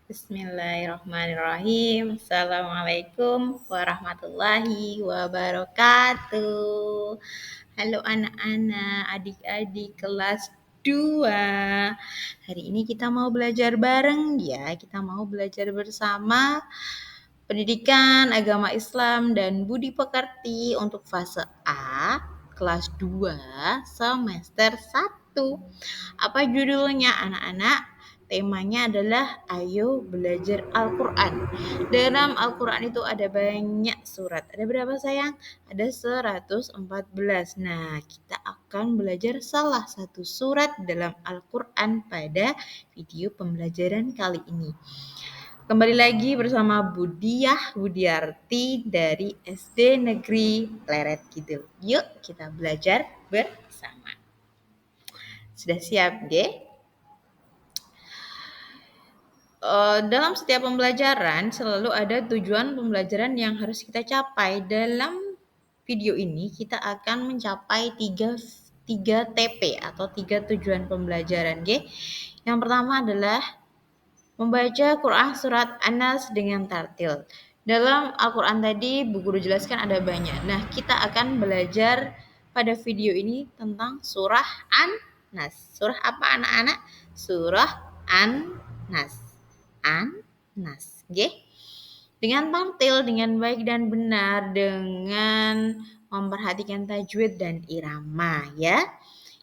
Bismillahirrahmanirrahim. Assalamualaikum warahmatullahi wabarakatuh. Halo anak-anak, adik-adik kelas 2. Hari ini kita mau belajar bareng ya. Kita mau belajar bersama Pendidikan Agama Islam dan Budi Pekerti untuk fase A kelas 2 semester 1. Apa judulnya anak-anak? Temanya adalah ayo belajar Al-Quran. Dalam Al-Quran itu ada banyak surat. Ada berapa sayang? Ada 114. Nah, kita akan belajar salah satu surat dalam Al-Quran pada video pembelajaran kali ini. Kembali lagi bersama Budiarti dari SD Negeri Pleret Kidul. Yuk kita belajar bersama. Sudah siap, Ge? Dalam setiap pembelajaran selalu ada tujuan pembelajaran yang harus kita capai. Dalam video ini kita akan mencapai 3 TP atau 3 tujuan pembelajaran. Yang pertama adalah membaca Quran surat An-Nas dengan tartil. Dalam Al-Quran tadi Bu Guru jelaskan ada banyak. Nah, kita akan belajar pada video ini tentang surah An-Nas. Surah apa anak-anak? Surah An-Nas. An-Nas. Dengan tartil, dengan baik dan benar, dengan memperhatikan tajwid dan irama ya.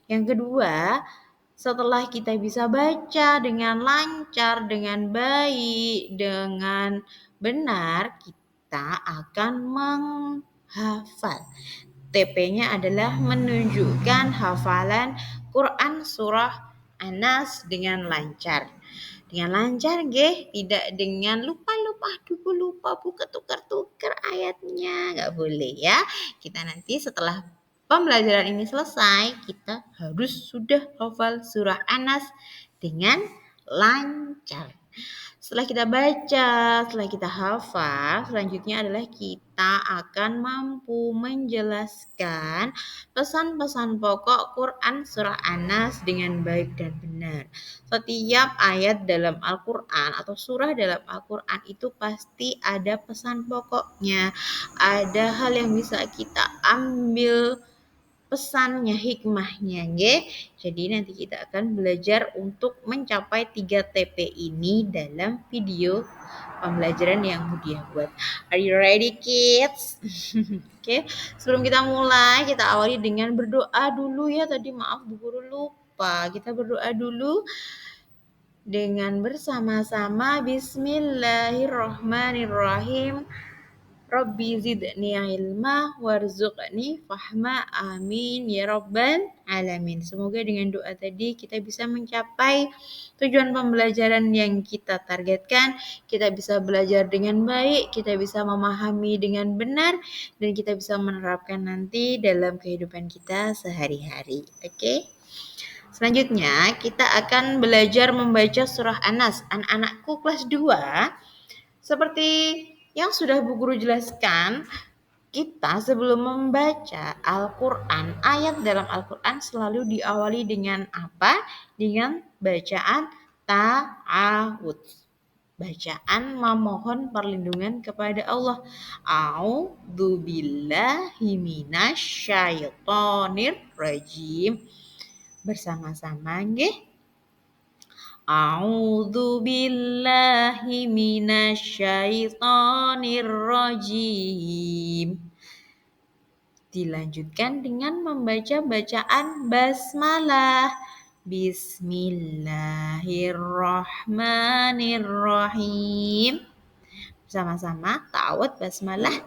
Yang kedua, setelah kita bisa baca dengan lancar, dengan baik, dengan benar, kita akan menghafal. TP-nya adalah menunjukkan hafalan Quran surah An-Nas dengan lancar. Dengan lancar, tidak dengan lupa-lupa, lupa buka tukar-tukar ayatnya, nggak boleh ya. Kita nanti setelah pembelajaran ini selesai, kita harus sudah hafal surah An-Nas dengan lancar. Setelah kita baca, setelah kita hafal, selanjutnya adalah kita akan mampu menjelaskan pesan-pesan pokok Quran surah An-Nas dengan baik dan benar. Setiap ayat dalam Al-Quran atau surah dalam Al-Quran itu pasti ada pesan pokoknya. Ada hal yang bisa kita ambil pesannya, hikmahnya, Jadi nanti kita akan belajar untuk mencapai 3 TP ini dalam video pembelajaran yang Budia buat. Are you ready, kids? Oke, sebelum kita mulai, kita awali dengan berdoa dulu ya. Tadi maaf Bu Guru lupa. Kita berdoa dulu dengan bersama-sama. Bismillahirrahmanirrahim. Rabbi zidni ilma warzuqni fahma, amin ya rabbal alamin. Semoga dengan doa tadi kita bisa mencapai tujuan pembelajaran yang kita targetkan. Kita bisa belajar dengan baik, kita bisa memahami dengan benar, dan kita bisa menerapkan nanti dalam kehidupan kita sehari-hari. Oke? Selanjutnya kita akan belajar membaca surah An-Nas. Anak-anakku kelas 2, seperti yang sudah Bu Guru jelaskan, kita sebelum membaca Al-Quran, ayat dalam Al-Quran selalu diawali dengan apa? Dengan bacaan ta'awud. Bacaan memohon perlindungan kepada Allah. A'udzubillahi minasyaitonir rajim. Bersama-sama, A'udzu billahi minasyaitonir rajim. Dilanjutkan dengan membaca bacaan basmalah. Bismillahirrahmanirrahim. Sama-sama ta'awud basmalah.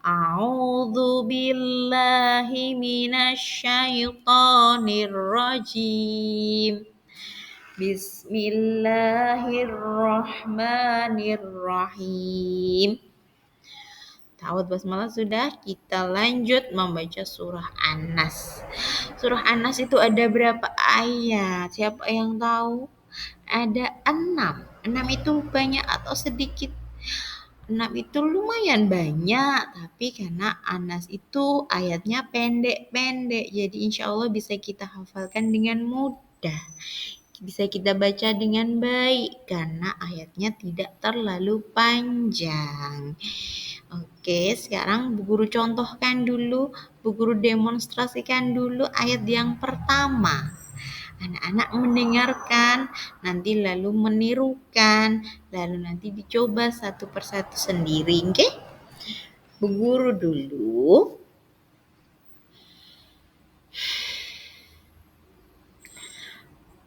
A'udzu billahi minasyaitonir rajim. Bismillahirrahmanirrahim. Ta'awudz basmalah sudah, kita lanjut membaca surah An-Nas. Surah An-Nas itu ada berapa ayat? Siapa yang tahu? Ada 6. 6 itu banyak atau sedikit? 6 itu lumayan banyak, tapi karena An-Nas itu ayatnya pendek-pendek, jadi insya Allah bisa kita hafalkan dengan mudah. bisa kita baca dengan baik karena ayatnya tidak terlalu panjang. Oke, sekarang Bu Guru contohkan dulu, Bu Guru demonstrasikan dulu ayat yang pertama. Anak-anak mendengarkan, nanti lalu menirukan, lalu nanti dicoba satu persatu sendiri, oke? Bu Guru dulu.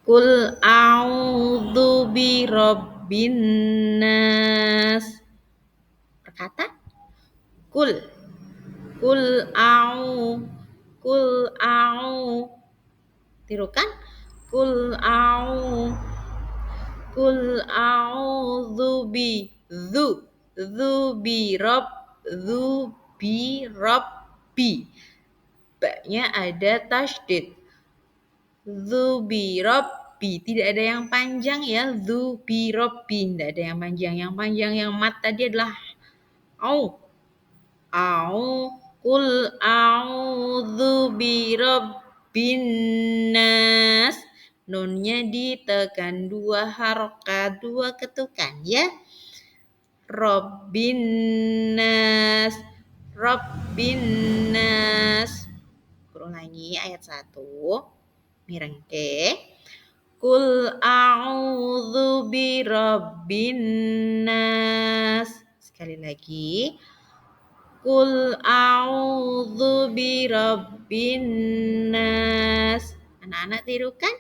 Kul a'udzu birabbin nas. Perkata kul kul a'u tirukan kul a'udzu bi bi rabbi. Ba-nya ada tasydid. Dzubirabbi, tidak ada yang panjang ya, dzubirabbi, tidak ada yang panjang. Yang panjang yang mat tadi adalah au. Kul a'udzu birabbin nas. Nunnya ditekan 2 harokat, 2 ketukan ya. Rabbin nas. Ulangi ayat 1. Mirengke. Kul a'udzu birabbin nas. Sekali lagi. Kul a'udzu birabbin nas. Anak-anak tirukan.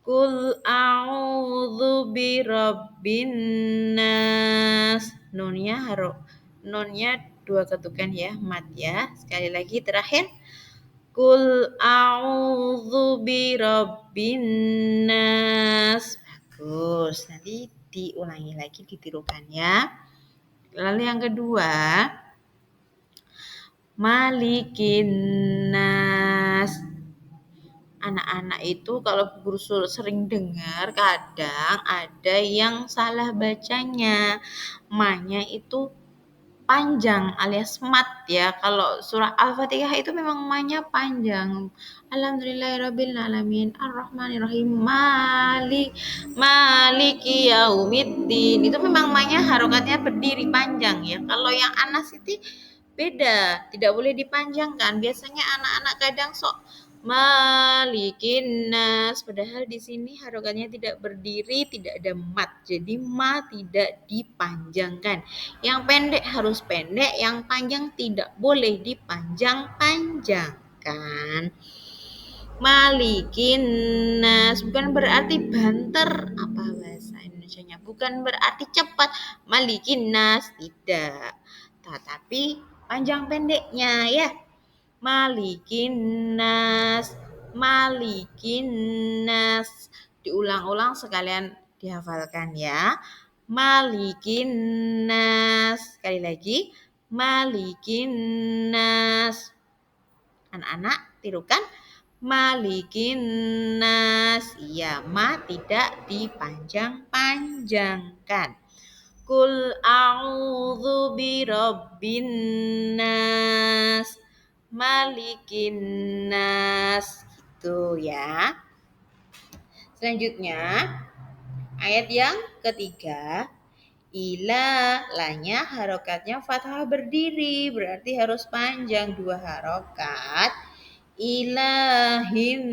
Kul a'udzu birabbin nas. Nunnya 2 ketukan ya, mat ya. Sekali lagi terakhir. Kul a'udzu birabbin nas. Bagus. Nanti diulangi lagi, ditirukan ya. Lalu yang kedua, malikin nas. Anak-anak itu kalau guru sering dengar kadang ada yang salah bacanya. Ma-nya itu panjang alias mat ya. Kalau surah Al-Fatihah itu memang ma-nya panjang. Alhamdulillahirabbil alamin arrahmanirrahim maliki yaumiddin. Itu memang ma-nya harokatnya berdiri panjang ya. Kalau yang Anas itu beda, tidak boleh dipanjangkan. Biasanya anak-anak kadang sok malikin nas, padahal di sini harokatnya tidak berdiri, tidak ada mat. Jadi ma tidak dipanjangkan. Yang pendek harus pendek, yang panjang tidak boleh dipanjang-panjangkan. Malikin nas bukan berarti banter, apa bahasa Indonesianya? Bukan berarti cepat. Malikin nas tidak. Tetapi panjang pendeknya ya. Malikin nas. Diulang-ulang sekalian dihafalkan ya. Malikin nas. Sekali lagi. Malikin nas. Anak-anak tirukan. Malikin nas. Iya, ma tidak dipanjang-panjangkan. Kul a'udzu birabbin nas. Malikin nas. Gitu ya. Selanjutnya ayat yang ketiga. Ila, lanya harokatnya fathah berdiri, berarti harus panjang 2 harokat. Ilahin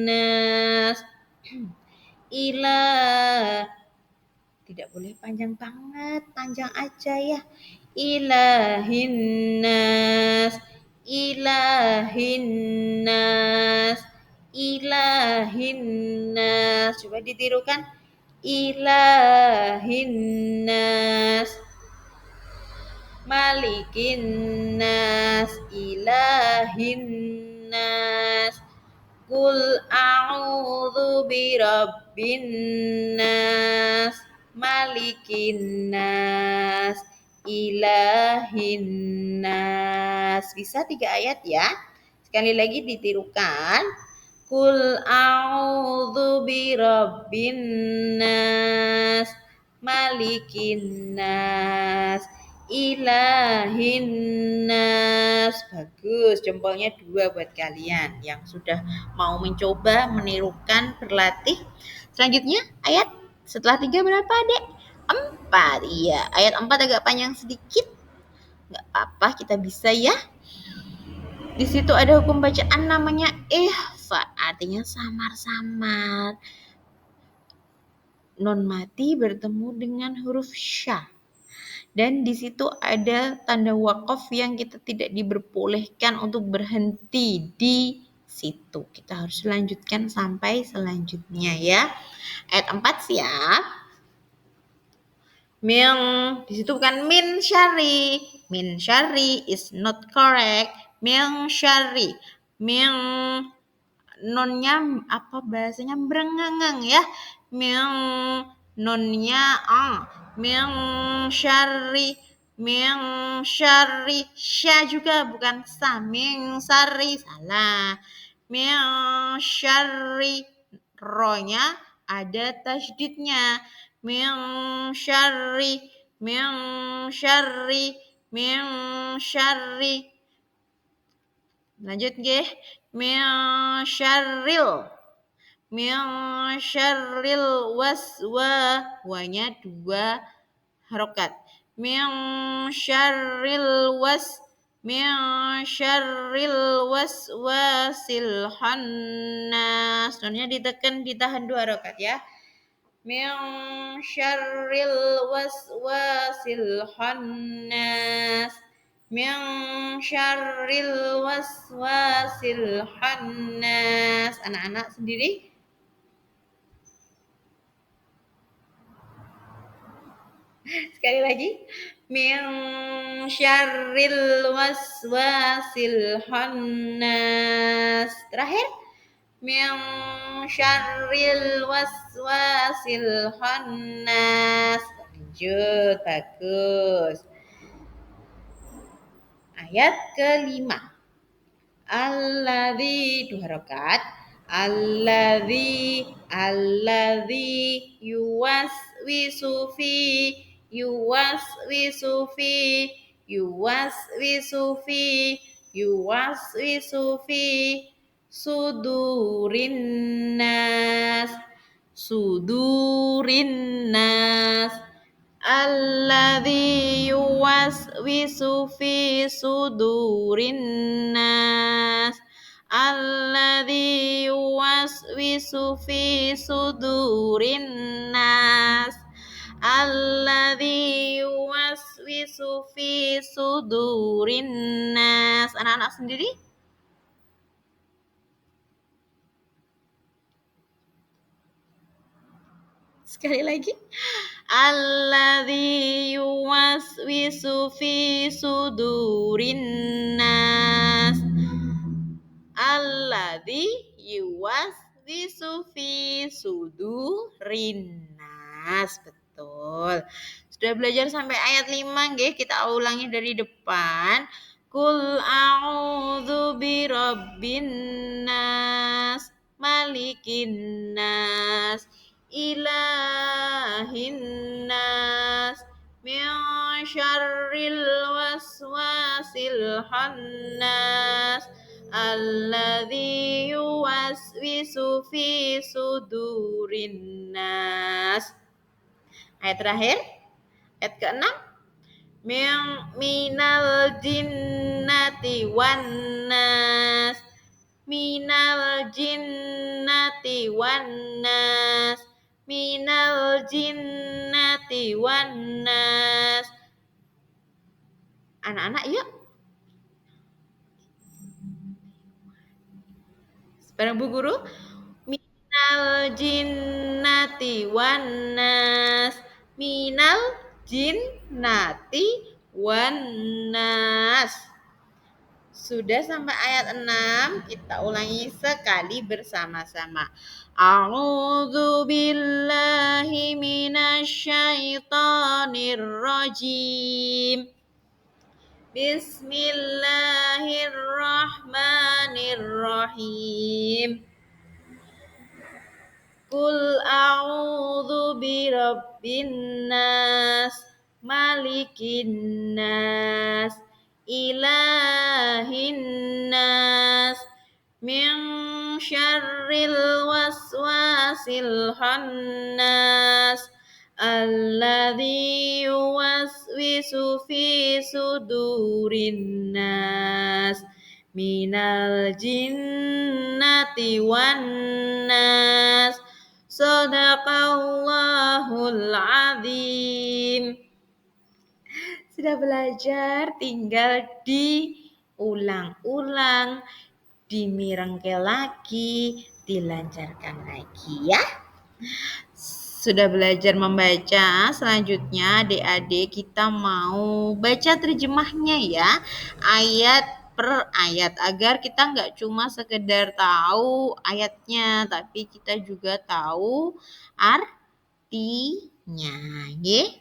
nas. Ilah. Tidak boleh panjang banget, panjang aja ya. Ilahin nas. Coba ditirukan. Ilahin nas. Malikin nas. Ilahin nas. Kul a'udzu birabbin nas. Malikin nas. Ilahin nas. Bisa 3 ayat ya. Sekali lagi ditirukan. Kul a'udzu birabbin nas. Malikin nas. Ilahin nas. Bagus, jempolnya 2 buat kalian yang sudah mau mencoba menirukan berlatih. Selanjutnya ayat setelah 3 berapa, Dek? 4. Iya, ayat 4 agak panjang sedikit. Nggak apa-apa, kita bisa ya. Di situ ada hukum bacaan namanya ihfa, artinya samar-samar. Non mati bertemu dengan huruf sya. Dan di situ ada tanda wakaf yang kita tidak diperbolehkan untuk berhenti di situ. Kita harus lanjutkan sampai selanjutnya ya. Ayat 4 siap. Min, di situ bukan min syari. Min syari is not correct. Min syari. Min, nonnya apa bahasanya berengengeng ya. Min, nonnya min syari. Min syari. Sya juga bukan sa. Min syari. Salah. Min syari. Ro-nya ada tasydidnya. Min syarri, min syarri, min syarri. Lanjut nggih. Min syarril. Min syarril waswa. Wanya 2 harokat. Min syarril min syarril waswasil khannas. Nunnya ditekan, ditahan 2 harokat ya. Min syarril waswasil khannas. Min syarril waswasil khannas. Anak-anak sendiri. Sekali lagi. Min syarril waswasil khannas. Terakhir. Min syarril waswasil khannas. Lanjut, bagus. Ayat kelima. Alladzi 2 harokat. Alladzi yuwaswisu fi sudurin nas. Alladzi yuwaswisu fi sudurin nas. Alladzi yuwaswisu fi sudurin nas. Alladzi yuwaswisu fi sudurin nas. Anak-anak sendiri. Sekali lagi. Alladzi yuwaswisu fi sudurin nas. Alladzi yuwaswisu fi sudurin nas. Betul. Sudah belajar sampai ayat 5 nggih, kita ulangi dari depan. Qul a'udzu birabbin nas, malikin nas, ilahin nas, min syarril waswasil khannas, alladzi yuwaswisu fi sudurin nas. Ayat terakhir, ayat ke-6. Minal jinnati wan nas, minal jinnati wan nas, minal jinnati wan nas. Anak-anak yuk. Bareng Bu Guru. Minal jinnati wan nas, minal jinnati wan nas. Sudah sampai ayat 6, kita ulangi sekali bersama-sama. A'udzu billahi minasyaitonir rajim. Bismillahirrahmanirrahim. Qul a'udzu birabbin nas, malikin nas, ilahin nas, min syarril waswasil khannas alladzi yuwaswisu fi sudurin nas minal jinnati wan nas. Sadaqallahul azim. Sudah belajar, tinggal diulang-ulang, dimirengkel lagi, dilancarkan lagi ya. Sudah belajar membaca, selanjutnya adik-adik kita mau baca terjemahnya ya, ayat per ayat, agar kita nggak cuma sekedar tahu ayatnya, tapi kita juga tahu artinya. Nggih.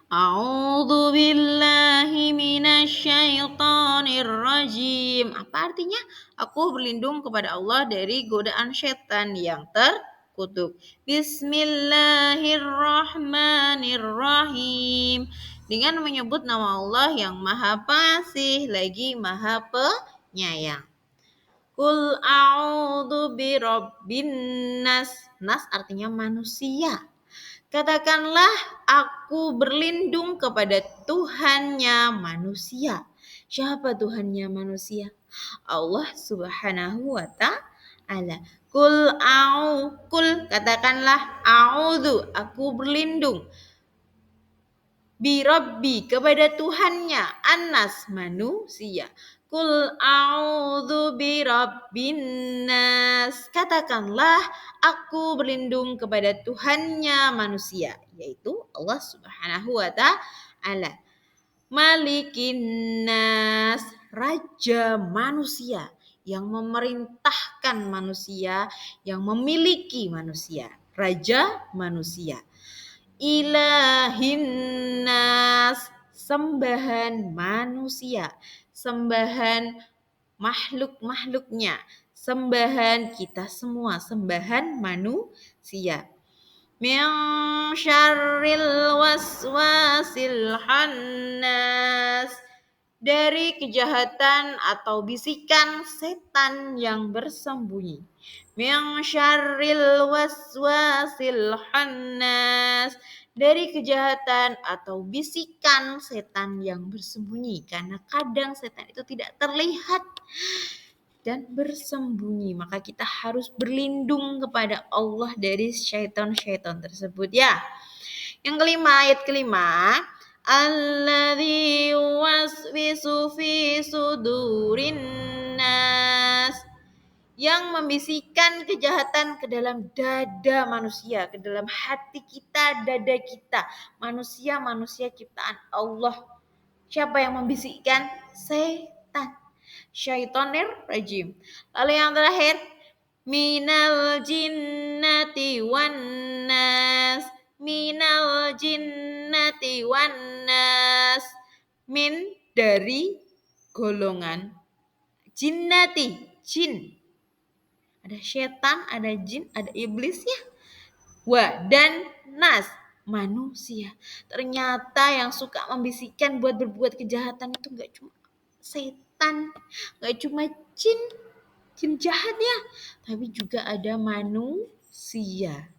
A'udzu billahi minasyaitonir rajim. Apa artinya? Aku berlindung kepada Allah dari godaan setan yang terkutuk. Bismillahirrahmanirrahim. Dengan menyebut nama Allah yang Maha Pengasih lagi Maha Penyayang. Qul a'udzu birabbin nas. Nas artinya manusia. Katakanlah, aku berlindung kepada Tuhannya manusia. Siapa Tuhannya manusia? Allah Subhanahu wa ta'ala. Kul katakanlah, a'udzu, aku berlindung. Birabbi, kepada Tuhannya, Anas, manusia. Kul a'udzu birabbin nas. Katakanlah, aku berlindung kepada Tuhannya manusia, yaitu Allah Subhanahu wa ta'ala. Malikin nas, raja manusia, yang memerintahkan manusia, yang memiliki manusia, raja manusia. Ilahin nas, sembahan manusia, sembahan makhluk-makhluknya, sembahan kita semua, sembahan manusia. Min syarril waswasil khannas, dari kejahatan atau bisikan setan yang bersembunyi. Min syarril waswasil khannas, dari kejahatan atau bisikan setan yang bersembunyi, karena kadang setan itu tidak terlihat dan bersembunyi, maka kita harus berlindung kepada Allah dari syaitan-syaitan tersebut ya. Yang kelima, ayat kelima, alladzi yuwaswisu fi sudurin nas, yang membisikkan kejahatan ke dalam dada manusia, ke dalam hati kita, dada kita. Manusia ciptaan Allah. Siapa yang membisikkan? Setan. Syaitonir rajim. Lalu yang terakhir, minal jinnati wan nas. Minal jinnati wan nas. Min, dari golongan jinnati, jin. Ada setan, ada jin, ada iblis ya. Wa, dan nas, manusia. Ternyata yang suka membisikkan buat berbuat kejahatan itu gak cuma setan, gak cuma jin jahat ya, tapi juga ada manusia.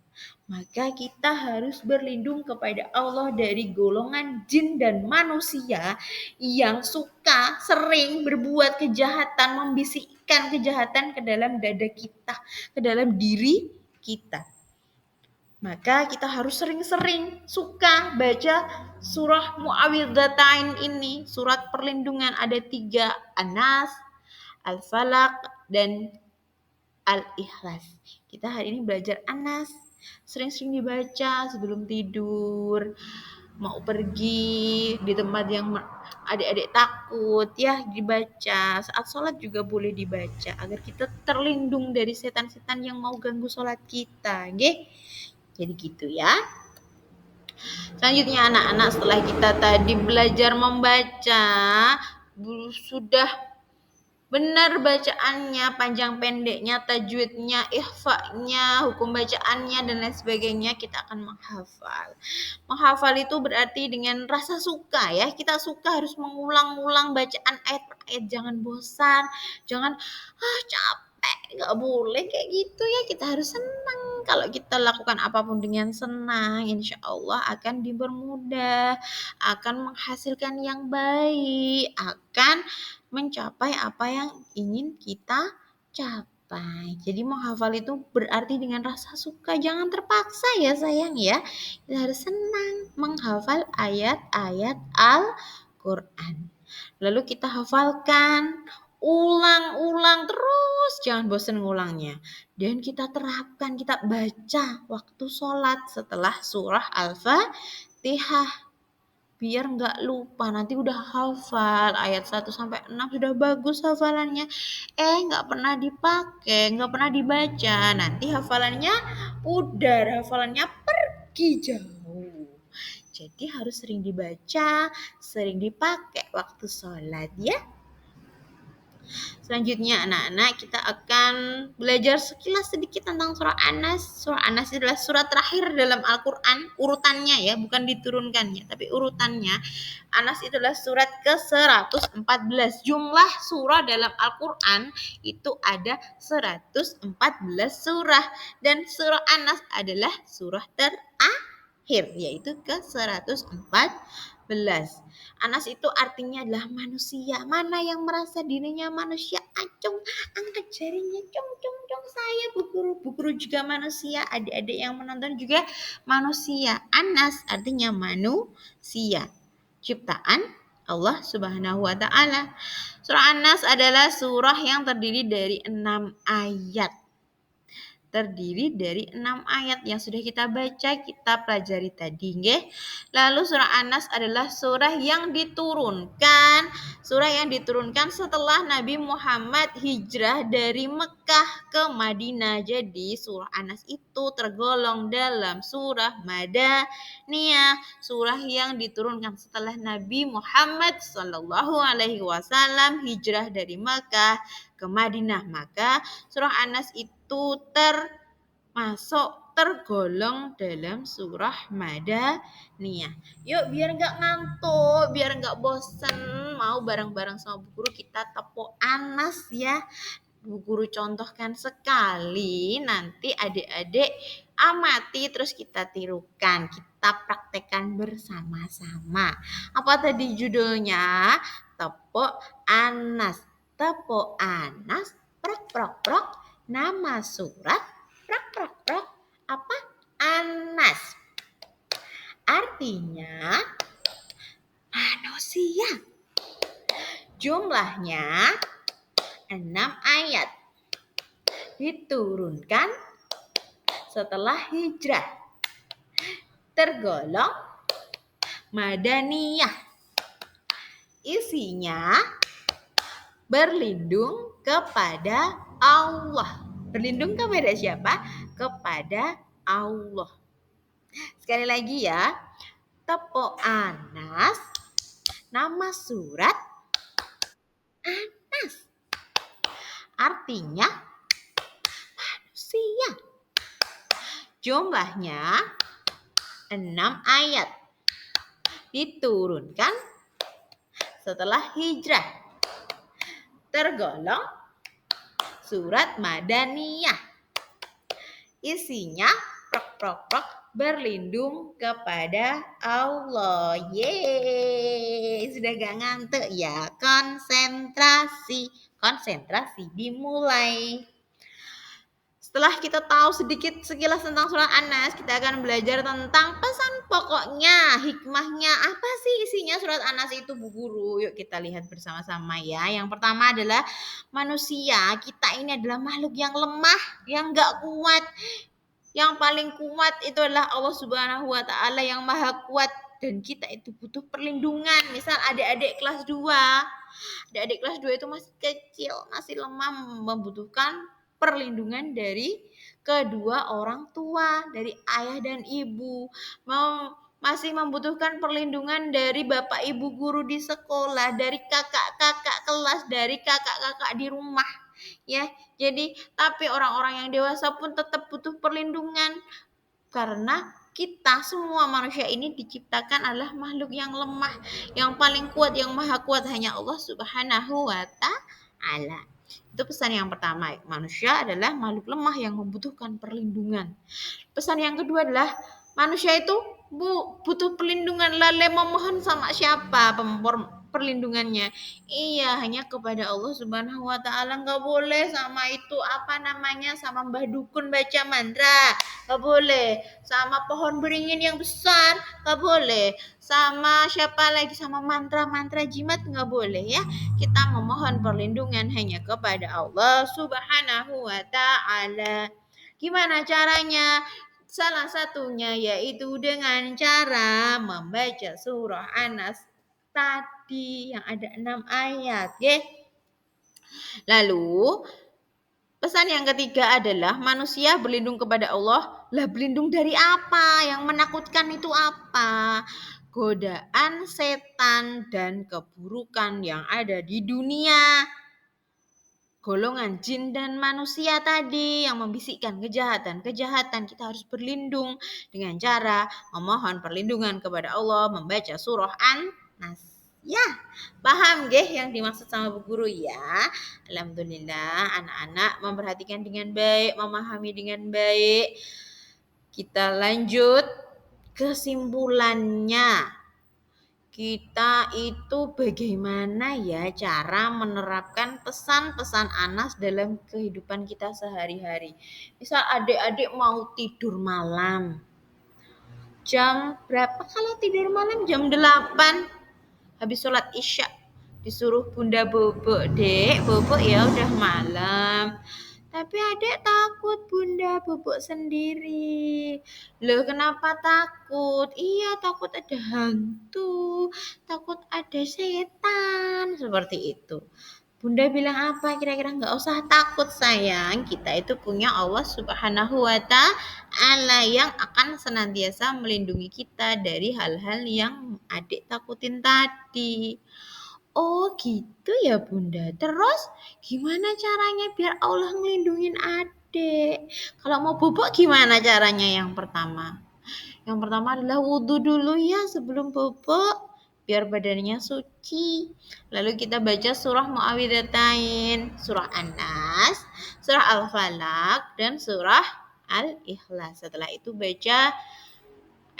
Maka kita harus berlindung kepada Allah dari golongan jin dan manusia yang suka sering berbuat kejahatan, membisikkan kejahatan ke dalam dada kita, ke dalam diri kita. Maka kita harus sering-sering suka baca surah Mu'awwidzatain ini, surat perlindungan ada 3, An-Nas, Al-Falaq, dan Al-Ikhlas. Kita hari ini belajar An-Nas, sering-sering dibaca sebelum tidur, mau pergi di tempat yang adik-adik takut ya, dibaca. Saat sholat juga boleh dibaca agar kita terlindung dari setan-setan yang mau ganggu sholat kita, nggih. Jadi gitu ya. Selanjutnya anak-anak, setelah kita tadi belajar membaca, sudah benar bacaannya, panjang pendeknya, tajwidnya, ikhfa'nya, hukum bacaannya dan lain sebagainya kita akan menghafal. Menghafal itu berarti dengan rasa suka ya. Kita suka harus mengulang-ulang bacaan ayat per ayat, jangan bosan, jangan capek, nggak boleh kayak gitu ya. Kita harus senang. Kalau kita lakukan apapun dengan senang, insya Allah akan dipermudah, akan menghasilkan yang baik, akan mencapai apa yang ingin kita capai. Jadi menghafal itu berarti dengan rasa suka, jangan terpaksa ya sayang ya. Kita harus senang menghafal ayat-ayat Al-Quran. Lalu kita hafalkan, ulang-ulang terus, jangan bosan ngulangnya. Dan kita terapkan, kita baca waktu sholat setelah surah Al-Fatihah. Biar nggak lupa, nanti udah hafal ayat 1 sampai 6 sudah bagus hafalannya. Nggak pernah dipakai, nggak pernah dibaca. Nanti hafalannya pudar, hafalannya pergi jauh. Jadi harus sering dibaca, sering dipakai waktu sholat ya. Selanjutnya anak-anak kita akan belajar sekilas sedikit tentang surah Anas. Surah Anas adalah surat terakhir dalam Al-Quran, urutannya ya, bukan diturunkannya, tapi urutannya. Anas itulah surat ke-114. Jumlah surah dalam Al-Quran itu ada 114 surah. Dan surah Anas adalah surah terakhir, yaitu ke-114. Anas itu artinya adalah manusia. Mana yang merasa dirinya manusia? Acung, angkat jarinya. Cung, cung, cung. Saya bu guru. Bu guru juga manusia. Adik-adik yang menonton juga manusia. Anas artinya manusia. Ciptaan Allah Subhanahu wa taala. Surah Anas adalah surah yang terdiri dari 6 ayat. Terdiri dari 6 ayat yang sudah kita baca, kita pelajari tadi, nggih. Lalu surah Anas adalah surah yang diturunkan, setelah Nabi Muhammad hijrah dari Mekah ke Madinah. Jadi surah Anas itu tergolong dalam surah Madaniyah, surah yang diturunkan setelah Nabi Muhammad sallallahu alaihi wasallam hijrah dari Mekah ke Madinah. Maka surah Anas itu tergolong dalam surah Madaniyah. Yuk biar nggak ngantuk, biar nggak bosen, mau bareng-bareng sama Bu Guru kita tepuk Anas ya. Bu Guru contohkan sekali, nanti adik-adik amati terus kita tirukan, kita praktekkan bersama-sama. Apa tadi judulnya? Tepuk Anas. Tepuk Anas, prok prok prok, nama surat, prok prok prok, apa? Anas. Artinya manusia. Jumlahnya 6 ayat. Diturunkan setelah hijrah. Tergolong Madaniyah. Isinya berlindung kepada Allah. Berlindung kepada siapa? Kepada Allah. Sekali lagi ya. Tepuk Anas, nama surat Anas. Artinya manusia. Jumlahnya 6 ayat. Diturunkan setelah hijrah. Tergolong surat Madaniyah. Isinya prok prok prok, berlindung kepada Allah. Yeay, sudah gak ngantuk ya? Konsentrasi dimulai. Setelah kita tahu sedikit sekilas tentang surah Anas, kita akan belajar tentang pesan pokoknya, hikmahnya. Apa sih isinya surat Anas itu, Bu Guru? Yuk kita lihat bersama-sama ya. Yang pertama adalah manusia. Kita ini adalah makhluk yang lemah, yang gak kuat. Yang paling kuat itu adalah Allah Subhanahu wa taala yang maha kuat, dan kita itu butuh perlindungan. Misal adik-adik kelas 2. Adik-adik kelas 2 itu masih kecil, masih lemah, membutuhkan perlindungan dari kedua orang tua, dari ayah dan ibu. masih membutuhkan perlindungan dari bapak ibu guru di sekolah, dari kakak-kakak kelas, dari kakak-kakak di rumah. Ya, jadi tapi orang-orang yang dewasa pun tetap butuh perlindungan karena kita semua manusia ini diciptakan adalah makhluk yang lemah, yang paling kuat, yang maha kuat hanya Allah Subhanahu wa taala. Itu pesan yang pertama, manusia adalah makhluk lemah yang membutuhkan perlindungan. Pesan yang kedua adalah manusia itu butuh perlindungan, lalu memohon sama siapa perlindungannya? Iya, hanya kepada Allah Subhanahu wa taala. Enggak boleh sama itu apa namanya, sama Mbah Dukun baca mantra, enggak boleh. Sama pohon beringin yang besar, enggak boleh. Sama siapa lagi, sama mantra-mantra jimat enggak boleh ya. Kita memohon perlindungan hanya kepada Allah Subhanahu wa taala. Gimana caranya? Salah satunya yaitu dengan cara membaca surah Anas tadi yang ada 6 ayat. Ya. Lalu pesan yang ketiga adalah manusia berlindung kepada Allah. Lah berlindung dari apa? Yang menakutkan itu apa? Godaan setan dan keburukan yang ada di dunia. Golongan jin dan manusia tadi yang membisikkan kejahatan-kejahatan, kita harus berlindung dengan cara memohon perlindungan kepada Allah, membaca surah An-Nas. Ya, paham nggih yang dimaksud sama Bu Guru ya? Alhamdulillah anak-anak memperhatikan dengan baik, memahami dengan baik. Kita lanjut kesimpulannya. Kita itu bagaimana ya cara menerapkan pesan-pesan Anas dalam kehidupan kita sehari-hari. Misal adik-adik mau tidur malam. Jam berapa kalau tidur malam? Jam 8. Habis sholat isya. Disuruh bunda bobok, dek, bobok ya udah malam. Tapi adik takut bunda bobok sendiri. Loh kenapa takut? Iya takut ada hantu, takut ada setan, seperti itu. Bunda bilang apa? Kira-kira nggak usah takut sayang. Kita itu punya Allah Subhanahu wa taala yang akan senantiasa melindungi kita dari hal-hal yang adik takutin tadi. Oh gitu ya Bunda. Terus gimana caranya biar Allah ngelindungin adik? Kalau mau bobok gimana caranya yang pertama? Yang pertama adalah wudhu dulu ya sebelum bobok. Biar badannya suci. Lalu kita baca surah Muawwidzatain, surah An-Nas, surah Al-Falaq, dan surah Al-Ikhlas. Setelah itu baca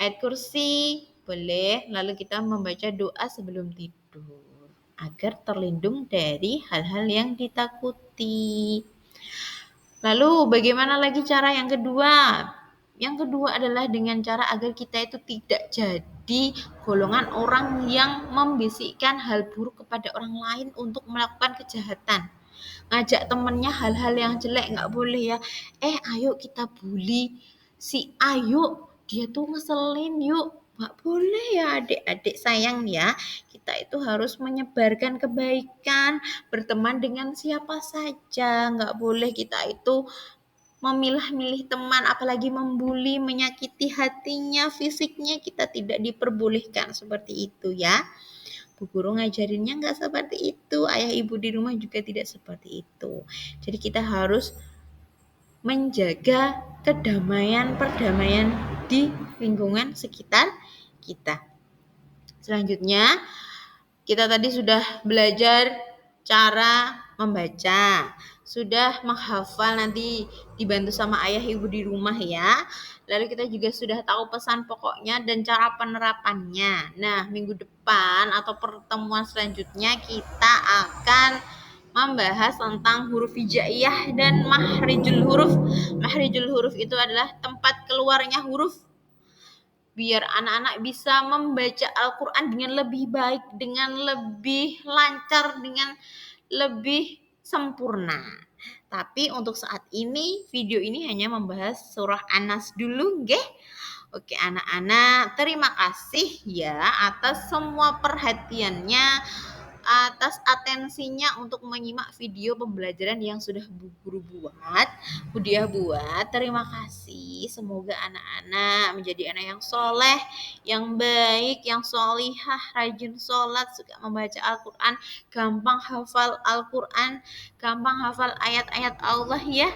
ayat kursi, boleh. Lalu kita membaca doa sebelum tidur agar terlindung dari hal-hal yang ditakuti. Lalu bagaimana lagi cara yang kedua? Yang kedua adalah dengan cara agar kita itu tidak jadi golongan orang yang membisikkan hal buruk kepada orang lain untuk melakukan kejahatan. Ngajak temennya hal-hal yang jelek nggak boleh ya. Ayo kita bully si Ayu, dia tuh ngeselin yuk. Nggak boleh ya adik-adik sayang ya. Kita itu harus menyebarkan kebaikan, berteman dengan siapa saja. Nggak boleh kita itu memilah-milih teman, apalagi membuli, menyakiti hatinya, fisiknya, kita tidak diperbolehkan seperti itu ya. Bu Guru ngajarinnya nggak seperti itu, ayah ibu di rumah juga tidak seperti itu. Jadi kita harus menjaga perdamaian di lingkungan sekitar kita. Selanjutnya, kita tadi sudah belajar cara membaca, sudah menghafal, nanti dibantu sama ayah ibu di rumah ya. Lalu kita juga sudah tahu pesan pokoknya dan cara penerapannya. Nah, minggu depan atau pertemuan selanjutnya kita akan membahas tentang huruf hijaiyah dan mahrijul huruf. Mahrijul huruf itu adalah tempat keluarnya huruf biar anak-anak bisa membaca Al-Quran dengan lebih baik, dengan lebih lancar, dengan lebih sempurna. Tapi untuk saat ini, video ini hanya membahas surah An-Nas dulu, nggih. Oke anak-anak, terima kasih ya atas semua perhatiannya, atas atensinya untuk menyimak video pembelajaran yang sudah Bu Guru buat, Bu Diah buat. Terima kasih. Semoga anak-anak menjadi anak yang soleh, yang baik, yang solihah, rajin sholat, suka membaca Al-Quran, gampang hafal Al-Quran, gampang hafal ayat-ayat Allah ya.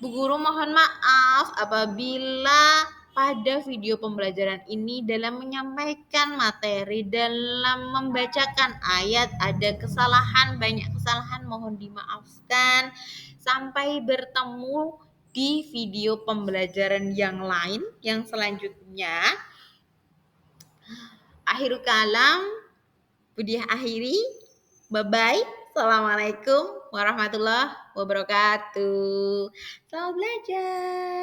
Bu Guru mohon maaf apabila pada video pembelajaran ini dalam menyampaikan materi, dalam membacakan ayat ada kesalahan, banyak kesalahan, mohon dimaafkan. Sampai bertemu di video pembelajaran yang lain, yang selanjutnya. Akhirul kalam, Budiah akhiri. Bye-bye. Assalamualaikum warahmatullahi wabarakatuh. Selamat belajar.